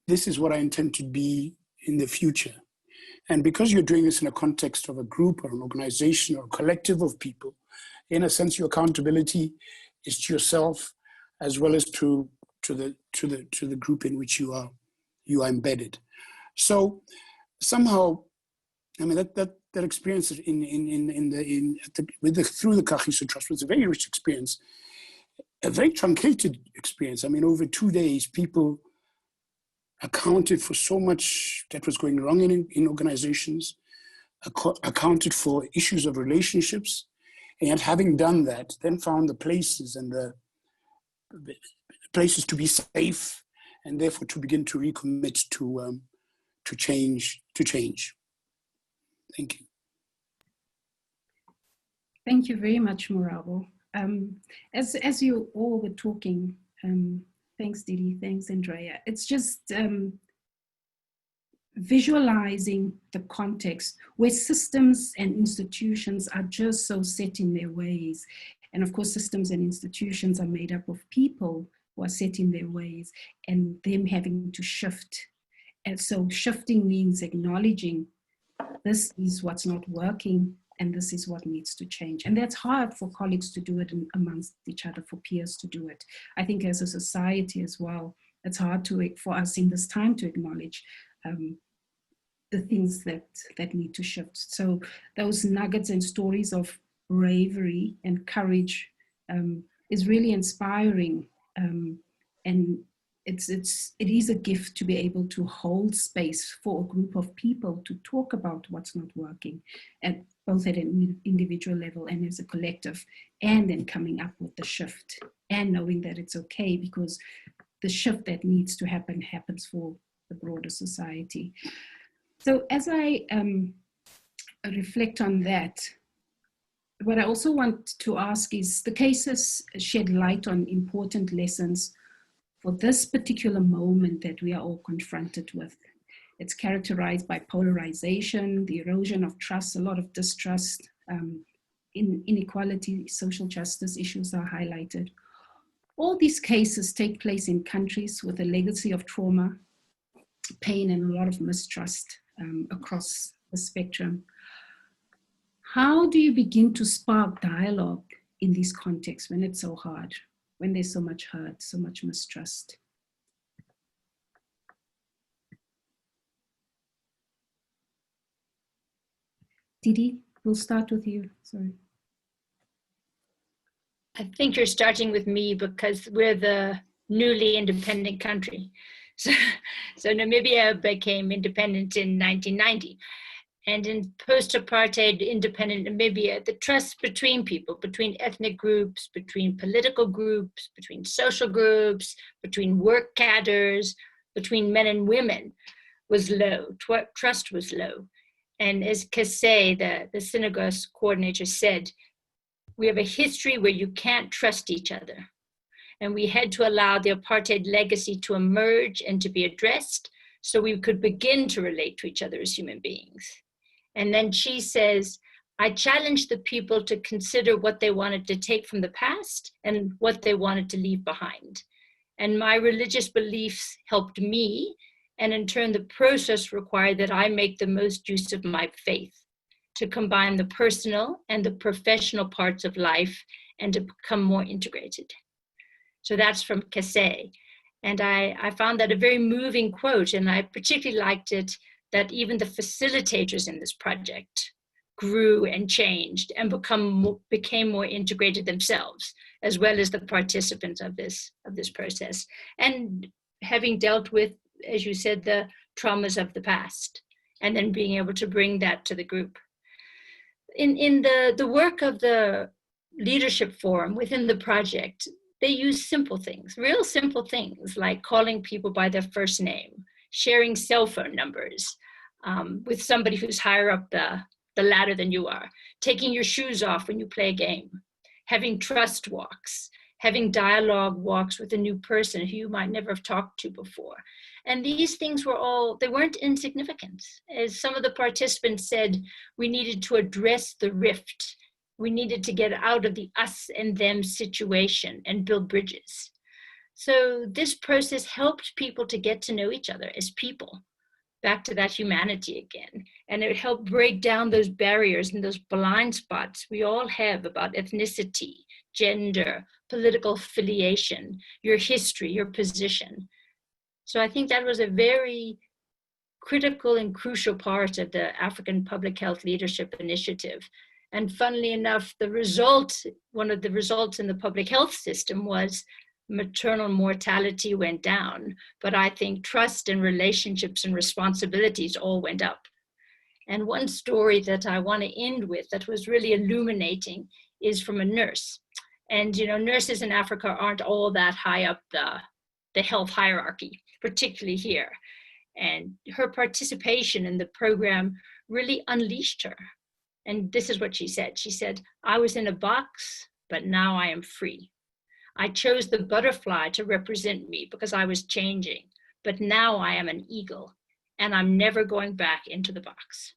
this is what I intend to be in the future. And because you're doing this in a context of a group or an organization or a collective of people, in a sense, your accountability is to yourself as well as to the group in which you are embedded. So somehow, I mean, that experience through the Kahiso Trust was a very rich experience, a very truncated experience. I mean, over 2 days, people accounted for so much that was going wrong in organizations, accounted for issues of relationships, and having done that, then found the places and the places to be safe, and therefore to begin to recommit to change. Thank you.
Thank you very much, Morabo. As you all were talking, thanks Didi, thanks Andrea. It's just visualizing the context where systems and institutions are just so set in their ways. And of course, systems and institutions are made up of people who are set in their ways and them having to shift. And so shifting means acknowledging this is what's not working and this is what needs to change. And that's hard for colleagues to do it amongst each other, for peers to do it. I think as a society as well, it's hard for us in this time to acknowledge the things that need to shift. So those nuggets and stories of bravery and courage is really inspiring. And it is a gift to be able to hold space for a group of people to talk about what's not working, both at an individual level and as a collective, and then coming up with the shift and knowing that it's okay because the shift that needs to happen happens for the broader society. So as I reflect on that, what I also want to ask is, the cases shed light on important lessons for this particular moment that we are all confronted with. It's characterized by polarization, the erosion of trust, a lot of distrust, inequality, social justice issues are highlighted. All these cases take place in countries with a legacy of trauma, pain, and a lot of mistrust across the spectrum. How do you begin to spark dialogue in these contexts when it's so hard, when there's so much hurt, so much mistrust? Didi, we'll start with you, sorry.
I think you're starting with me because we're the newly independent country. So Namibia became independent in 1990. And in post-apartheid independent Namibia, the trust between people, between ethnic groups, between political groups, between social groups, between work cadres, between men and women was low. Trust was low. And as Kasey, the Synergos coordinator, said, we have a history where you can't trust each other. And we had to allow the apartheid legacy to emerge and to be addressed so we could begin to relate to each other as human beings. And then she says, I challenged the people to consider what they wanted to take from the past and what they wanted to leave behind. And my religious beliefs helped me, and in turn the process required that I make the most use of my faith to combine the personal and the professional parts of life and to become more integrated. So that's from Kasey. And I found that a very moving quote, and I particularly liked it that even the facilitators in this project grew and changed and became more integrated themselves, as well as the participants of this process. And having dealt with, as you said, the traumas of the past, and then being able to bring that to the group. In the work of the leadership forum within the project, they use simple things, real simple things, like calling people by their first name, sharing cell phone numbers with somebody who's higher up the ladder than you are, taking your shoes off when you play a game, having trust walks, having dialogue walks with a new person who you might never have talked to before. And these things they weren't insignificant. As some of the participants said, we needed to address the rift. We needed to get out of the us and them situation and build bridges. So this process helped people to get to know each other as people, back to that humanity again. And it helped break down those barriers and those blind spots we all have about ethnicity, gender, political affiliation, your history, your position. So I think that was a very critical and crucial part of the African Public Health Leadership Initiative. And funnily enough, one of the results in the public health system was maternal mortality went down, but I think trust and relationships and responsibilities all went up. And one story that I want to end with that was really illuminating is from a nurse. And nurses in Africa aren't all that high up the health hierarchy, particularly here. And her participation in the program really unleashed her. And this is what she said. She said, I was in a box, but now I am free. I chose the butterfly to represent me because I was changing, but now I am an eagle and I'm never going back into the box.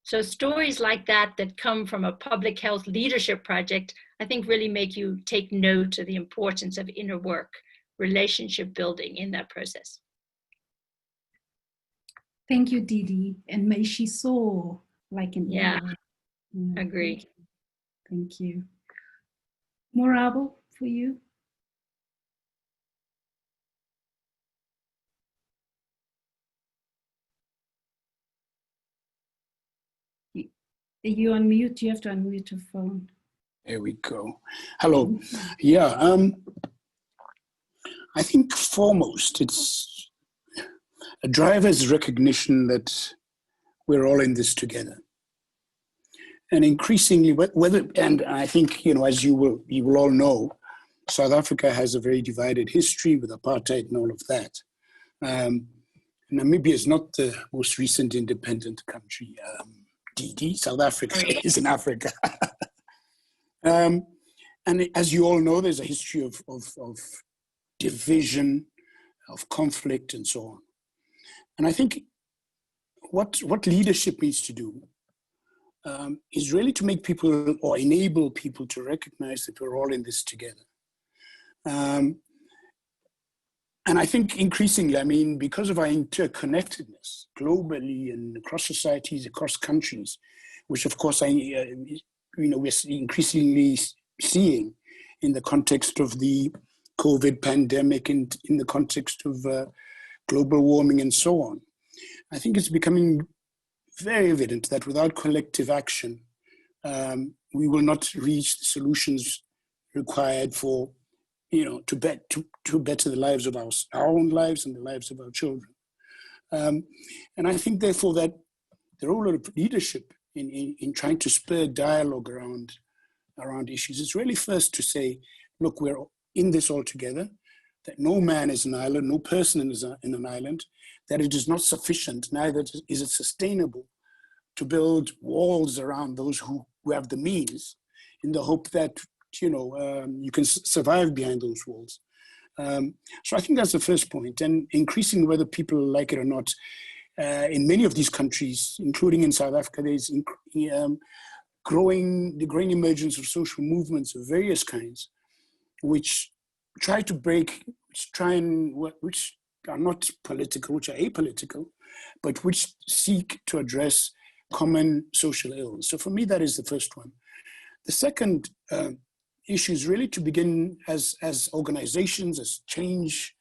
So stories like that come from a public health leadership project, I think really make you take note of the importance of inner work, relationship building in that process.
Thank you, Didi. And may she soar like an eagle. Yeah,
agree.
Thank you. Morabo, for you. Are you on mute? You have to unmute your phone.
There we go. Hello. Yeah, I think foremost it's a driver's recognition that we're all in this together. And increasingly, and I think, as you will all know, South Africa has a very divided history with apartheid and all of that. Namibia is not the most recent independent country. South Africa is in Africa. And as you all know, there's a history of division, of conflict, and so on. And I think what leadership needs to do is really to make people or enable people to recognize that we're all in this together. And I think increasingly, because of our interconnectedness globally and across societies, across countries, which of course we're increasingly seeing in the context of the COVID pandemic and in the context of global warming and so on. I think it's becoming very evident that without collective action, we will not reach the solutions required for, to better the lives of our own lives and the lives of our children. And I think, therefore, that the role of leadership in trying to spur dialogue around issues is really first to say, look, we're in this all together, that no man is an island, no person is in an island, that it is not sufficient, neither is it sustainable to build walls around those who have the means in the hope that, you can survive behind those walls. So I think that's the first point. And increasingly, whether people like it or not, in many of these countries, including in South Africa, there's the growing emergence of social movements of various kinds, which try to break, which are not political, which are apolitical, but which seek to address common social ills. So for me, that is the first one. The second issue is really to begin as organizations, as change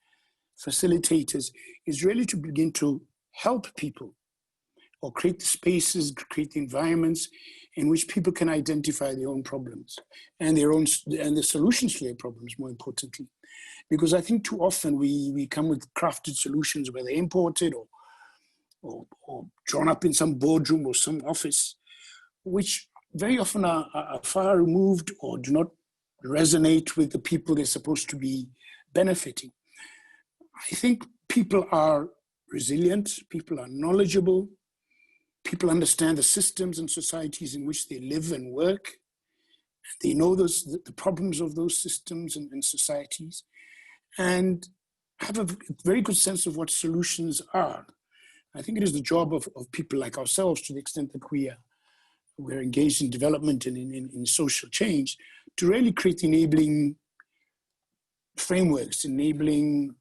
facilitators, is really to begin to help people or create the spaces, create the environments in which people can identify their own problems and the solutions to their problems, more importantly. Because I think too often we come with crafted solutions, whether imported or drawn up in some boardroom or some office, which very often are far removed or do not resonate with the people they're supposed to be benefiting. I think people are resilient, people are knowledgeable, people understand the systems and societies in which they live and work. They know the problems of those systems and societies, and have a very good sense of what solutions are. I think it is the job of people like ourselves, to the extent that we're engaged in development and in social change, to really create enabling frameworks, enabling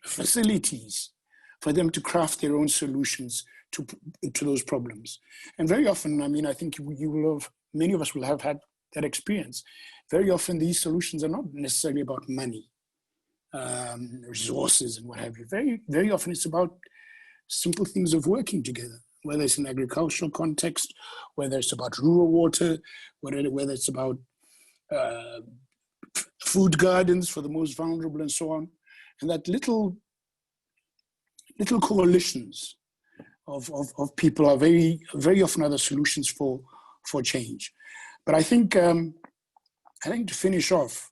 facilities for them to craft their own solutions to those problems. And very often, I think many of us will have had that experience. Very often these solutions are not necessarily about money, resources and what have you. Very, very often it's about simple things of working together, whether it's in agricultural context, whether it's about rural water, whether it's about food gardens for the most vulnerable and so on. And that little coalitions of people are very, very often other solutions for change. But I think to finish off,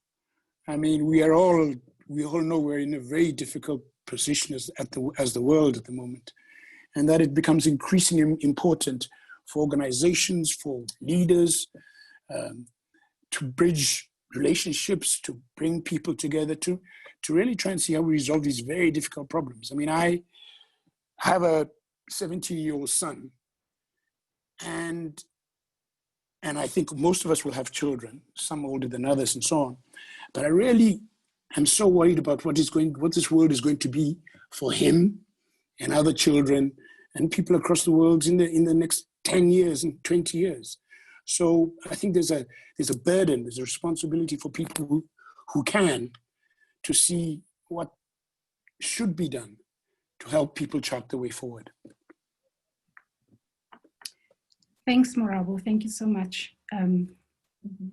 we all know we're in a very difficult position as the world at the moment, and that it becomes increasingly important for organizations, for leaders, to bridge relationships, to bring people together, to really try and see how we resolve these very difficult problems. I have a 17-year-old son, and I think most of us will have children, some older than others and so on. But I really am so worried about what this world is going to be for him and other children and people across the world in the next 10 years and 20 years. So I think there's a burden, there's a responsibility for people who can, to see what should be done to help people chart the way forward.
Thanks, Morabo. Thank you so much.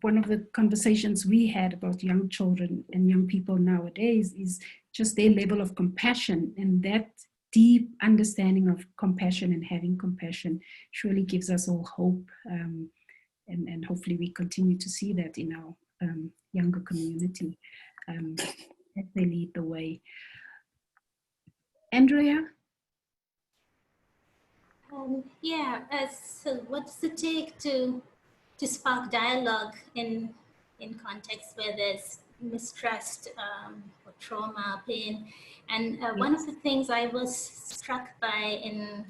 One of the conversations we had about young children and young people nowadays is just their level of compassion, and that deep understanding of compassion and having compassion surely gives us all hope. And hopefully we continue to see that in our younger community as they lead the way. Andrea?
So what does it take to spark dialogue in contexts where there's mistrust or trauma, pain? And one of the things I was struck by in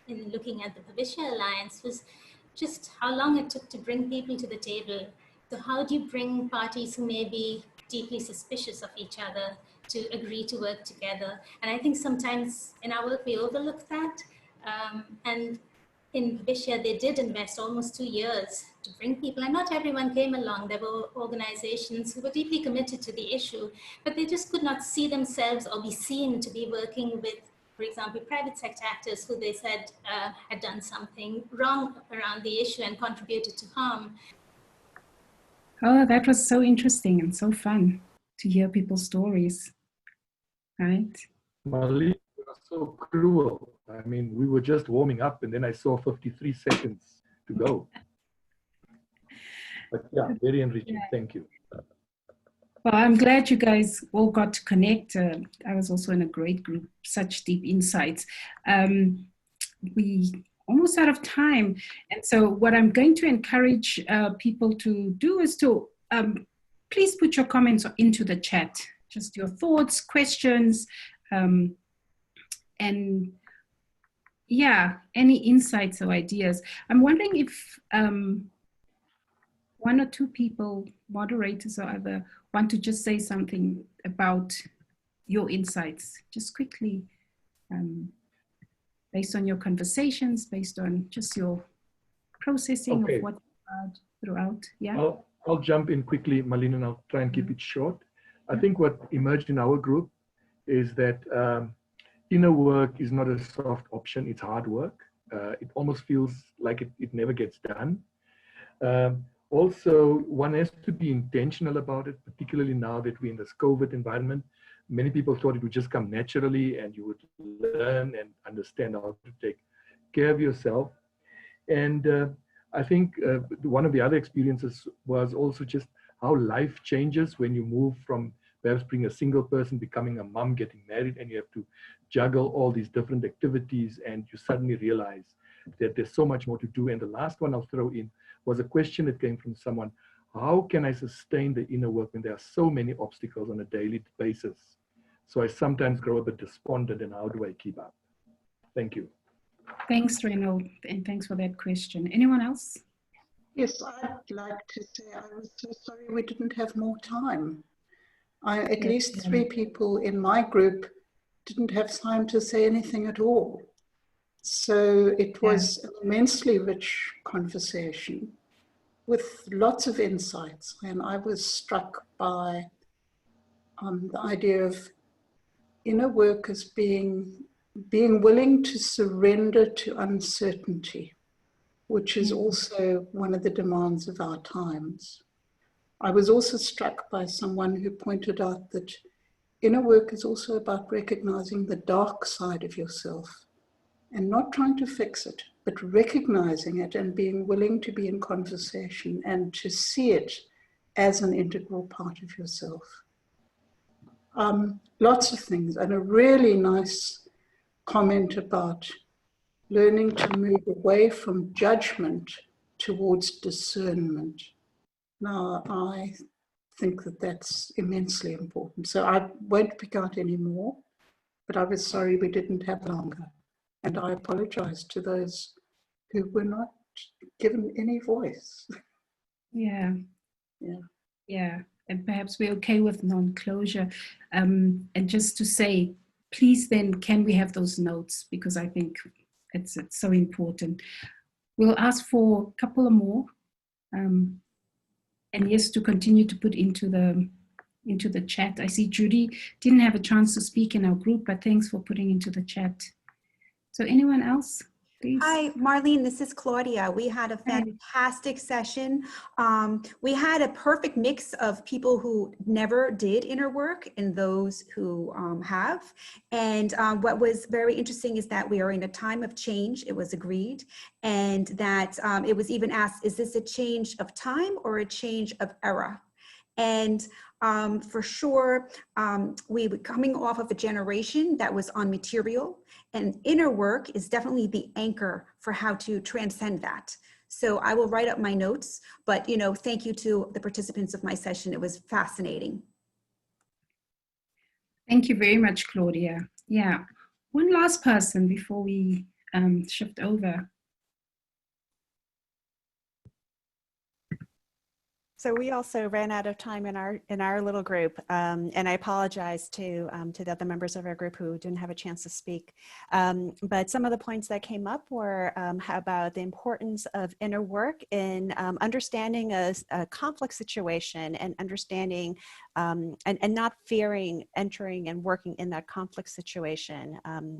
looking at the Bhavishya Alliance was just how long it took to bring people to the table. So how do you bring parties who may be deeply suspicious of each other to agree to work together? And I think sometimes in our work we overlook that. And in Bhavishya, they did invest almost 2 years to bring people, and not everyone came along. There were organizations who were deeply committed to the issue, but they just could not see themselves or be seen to be working with, for example, private sector actors who they said had done something wrong around the issue and contributed to harm.
Oh, that was so interesting and so fun to hear people's stories, right?
Marlene, you are so cruel. I mean, we were just warming up and then I saw 53 seconds to go. But yeah, very enriching.
Yeah.
Thank you.
Well, I'm glad you guys all got to connect. I was also in a great group, such deep insights. We almost out of time. And so what I'm going to encourage people to do is to please put your comments into the chat, just your thoughts, questions, and yeah, any insights or ideas. I'm wondering if one or two people, moderators or other, want to just say something about your insights, just quickly, based on your conversations, based on just your processing
Okay.
of what you heard throughout. Yeah.
I'll jump in quickly, Marlene, and I'll try and keep it short. I think what emerged in our group is that inner work is not a soft option, it's hard work. It almost feels like it never gets done. Also, one has to be intentional about it, particularly now that we're in this COVID environment. Many people thought it would just come naturally and you would learn and understand how to take care of yourself. And I think one of the other experiences was also just how life changes when you move from perhaps being a single person, becoming a mom, getting married, and you have to juggle all these different activities, and you suddenly realize that there's so much more to do. And the last one I'll throw in was a question that came from someone: how can I sustain the inner work when there are so many obstacles on a daily basis? So I sometimes grow a bit despondent, and how do I keep up? Thank you.
Thanks, Reynold, and thanks for that question. Anyone else?
Yes, I'd like to say I was so sorry we didn't have more time. At least 3 people in my group didn't have time to say anything at all. So it was an immensely rich conversation with lots of insights. And I was struck by the idea of inner work as being willing to surrender to uncertainty, which is also one of the demands of our times. I was also struck by someone who pointed out that inner work is also about recognizing the dark side of yourself and not trying to fix it, but recognizing it and being willing to be in conversation and to see it as an integral part of yourself. Lots of things, and a really nice comment about learning to move away from judgment towards discernment. Now, I think that that's immensely important. So I won't pick out any more, but I was sorry we didn't have longer. And I apologize to those who were not given any voice.
Yeah. And perhaps we're okay with non-closure. And just to say, please then, can we have those notes? Because I think it's so important. We'll ask for a couple of more. And yes, to continue to put into the chat. I see Judy didn't have a chance to speak in our group, but thanks for putting into the chat. So anyone else, please?
Hi, Marlene, this is Claudia. We had a fantastic session. We had a perfect mix of people who never did inner work and those who have. And what was very interesting is that we are in a time of change, it was agreed, and that it was even asked, is this a change of time or a change of era? And for sure, we were coming off of a generation that was on material, and inner work is definitely the anchor for how to transcend that. So I will write up my notes, but thank you to the participants of my session. It was fascinating.
Thank you very much, Claudia. Yeah, one last person before we shift over.
So we also ran out of time in our little group, and I apologize to the other members of our group who didn't have a chance to speak. But some of the points that came up were about the importance of inner work in understanding a conflict situation and understanding and not fearing entering and working in that conflict situation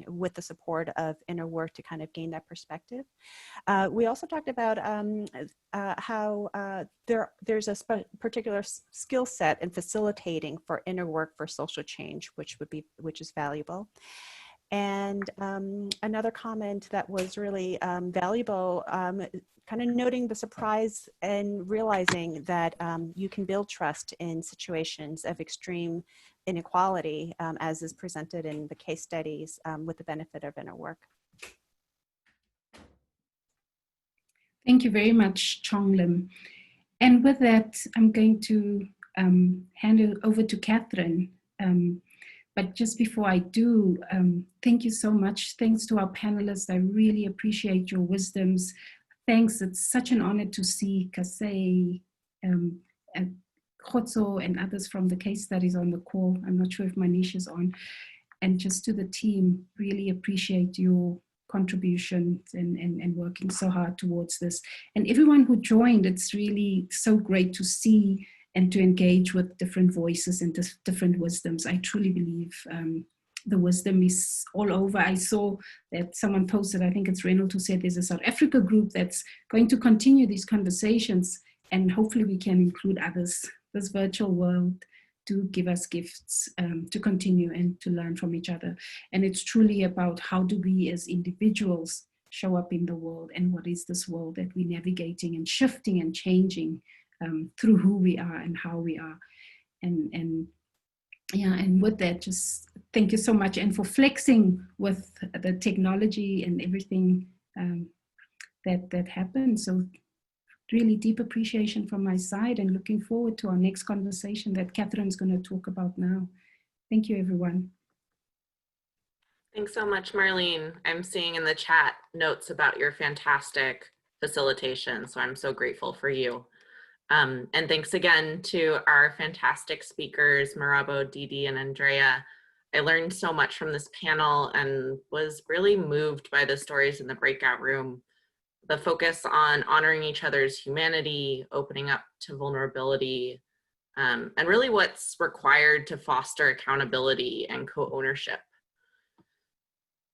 with the support of inner work to kind of gain that perspective. We also talked about how there's a particular skill set in facilitating for inner work for social change, which is valuable. And another comment that was really valuable, kind of noting the surprise and realizing that you can build trust in situations of extreme inequality, as is presented in the case studies with the benefit of inner work.
Thank you very much, Chong Lim. And with that, I'm going to hand it over to Catherine. But just before I do, thank you so much. Thanks to our panelists. I really appreciate your wisdoms. Thanks. It's such an honor to see Kasei and Khotso and others from the case studies on the call. I'm not sure if Manish is on. And just to the team, really appreciate your contributions and working so hard towards this. And everyone who joined, it's really so great to see and to engage with different voices and different wisdoms. I truly believe the wisdom is all over. I saw that someone posted, I think it's Reynolds, who said there's a South Africa group that's going to continue these conversations, and hopefully we can include others. This virtual world to give us gifts to continue and to learn from each other. And it's truly about how do we as individuals show up in the world, and what is this world that we're navigating and shifting and changing through who we are and how we are. And yeah, and with that, just thank you so much, and for flexing with the technology and everything that happened. So really deep appreciation from my side, and looking forward to our next conversation that Catherine's going to talk about now. Thank you, everyone.
Thanks so much, Marlene. I'm seeing in the chat notes about your fantastic facilitation, so I'm so grateful for you. And thanks again to our fantastic speakers, Marabo, Didi, and Andrea. I learned so much from this panel and was really moved by the stories in the breakout room. The focus on honoring each other's humanity, opening up to vulnerability, and really what's required to foster accountability and co-ownership.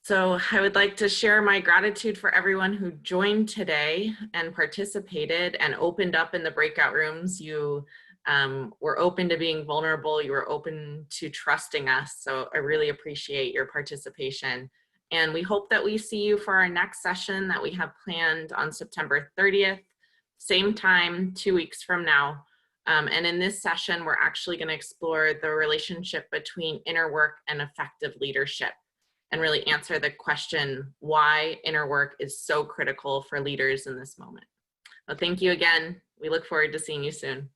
So I would like to share my gratitude for everyone who joined today and participated and opened up in the breakout rooms. You were open to being vulnerable. You were open to trusting us. So I really appreciate your participation. And we hope that we see you for our next session that we have planned on September 30th, same time, 2 weeks from now. And in this session, we're actually going to explore the relationship between inner work and effective leadership, and really answer the question why inner work is so critical for leaders in this moment. Well, thank you again. We look forward to seeing you soon.